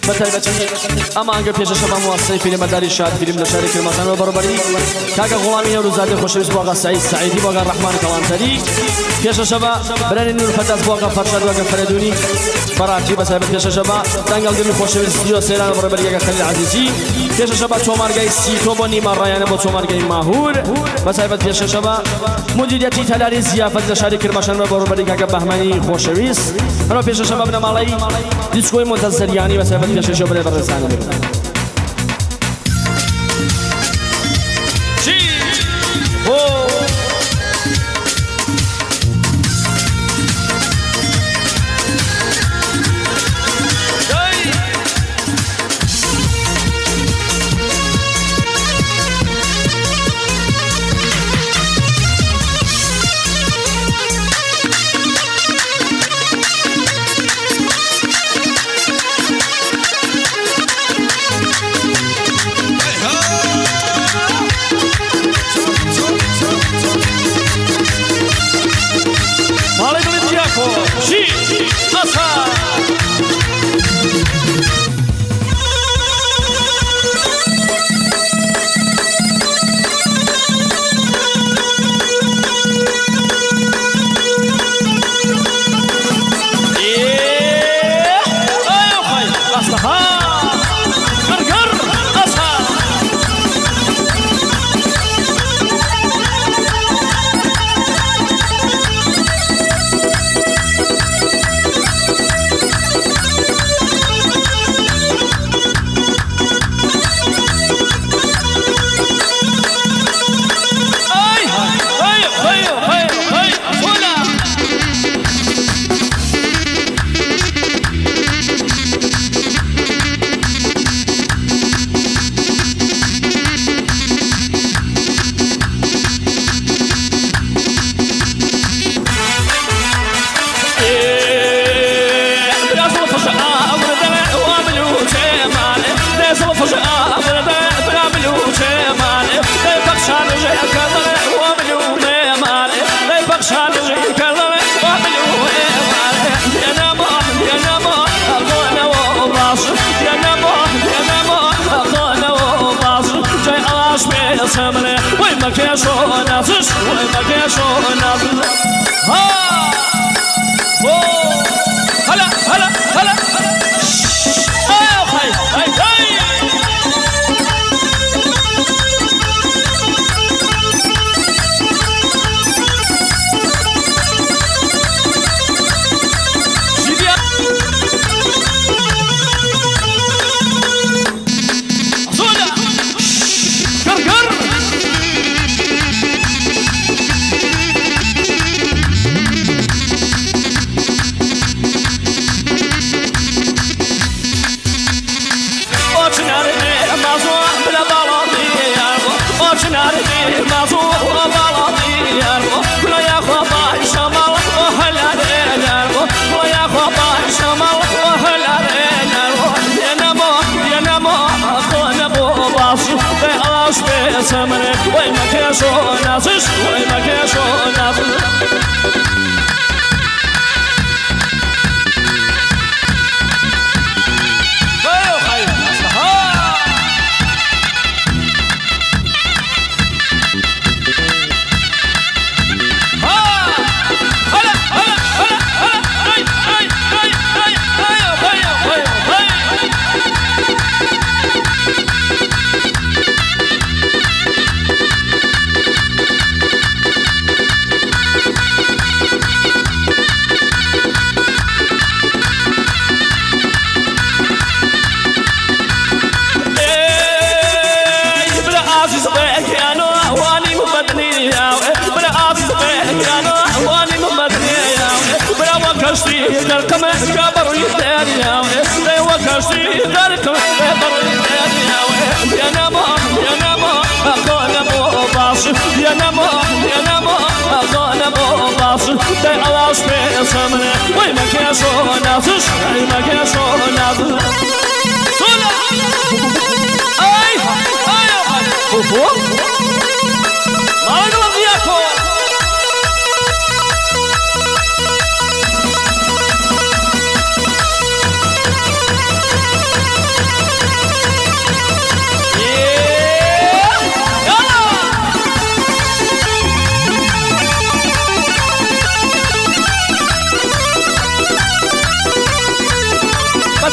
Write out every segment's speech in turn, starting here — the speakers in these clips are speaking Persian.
بتایبەتی ئەمە ئەنگە پێشەشە بە مواسسەی فیلمبەرداری شاد فیلم لە شاری کرماشانەوە بەڕێوەبەری کاکە غوڵامی نەوروزادی خۆشەویست بۆ ئاغا سعید سعیدی بۆ ئاغا ڕەحمان کەڵانتەری پێشەشە بە برانی نور فەتاس بۆ ئاغا فەرشاد بۆ ئاغا فەرێدونی بەڕاکی بەتایبەت پێشەشە بە دەنگەڵگەری خۆشەویست دیۆ سەیران بەڕێوەبەری ئاغا خەلیل عەزیزی پێشەشە بە تۆمارگای سیتۆ بۆ نیما ڕایانە بۆ تۆمارگای ماهور بەتایبەت پێشەشە بە مدیریەتی تەلاری زیافەت لە شاری کرماشانەوە بەڕێوەبەری کاکە بەهمانی خۆشەویست هەرو پێشەشە بە بنەماڵەی دیسکۆی مۆنتەزەریانی بەتایبەت پێشەشە بەرێ بەڕێزانە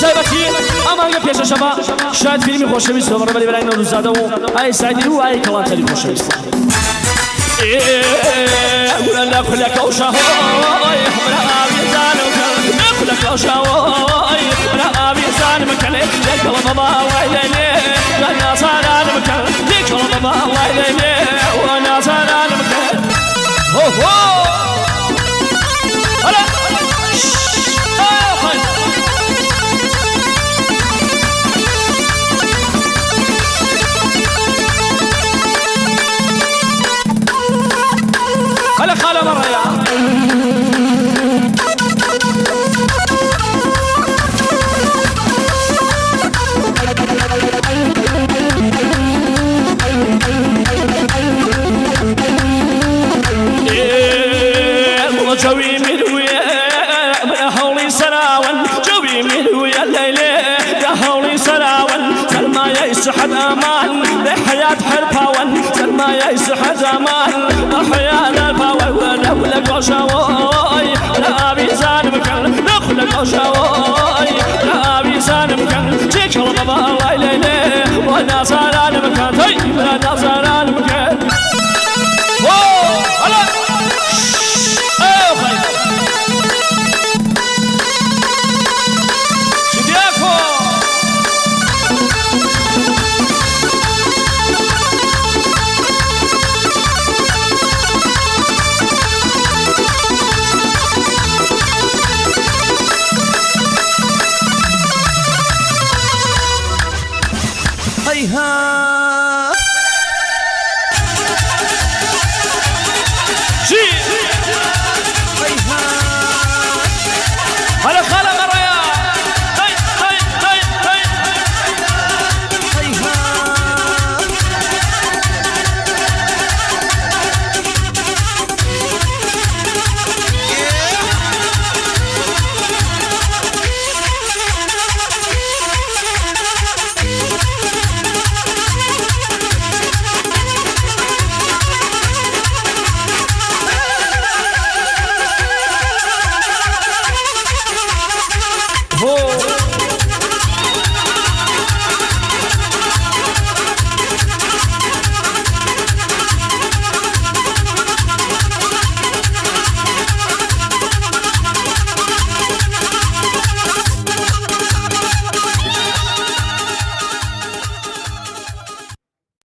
بتايبتي أما قبل يا شباب شاهد فيلم خوش بيست ومر بلي بلاين ورزاده أي سعيد هو أي كلام تاني خوش بيست أقول لك كلك وشهوي مرا بيزان كلك وشهوي مرا بيزان مكان لك والله ويلني أنا صار مكان لك والله ويلني وأنا صار مكان هو خالة مرة يا جوي من ويا من هولي سراون جوي من ويا الليلة يا هولي سراون سلمى يسحب أمان بحياة حرباون سلمى يسحب أمان بحياة الباون ولك وشاوي لا بيزان مكان لك وشاوي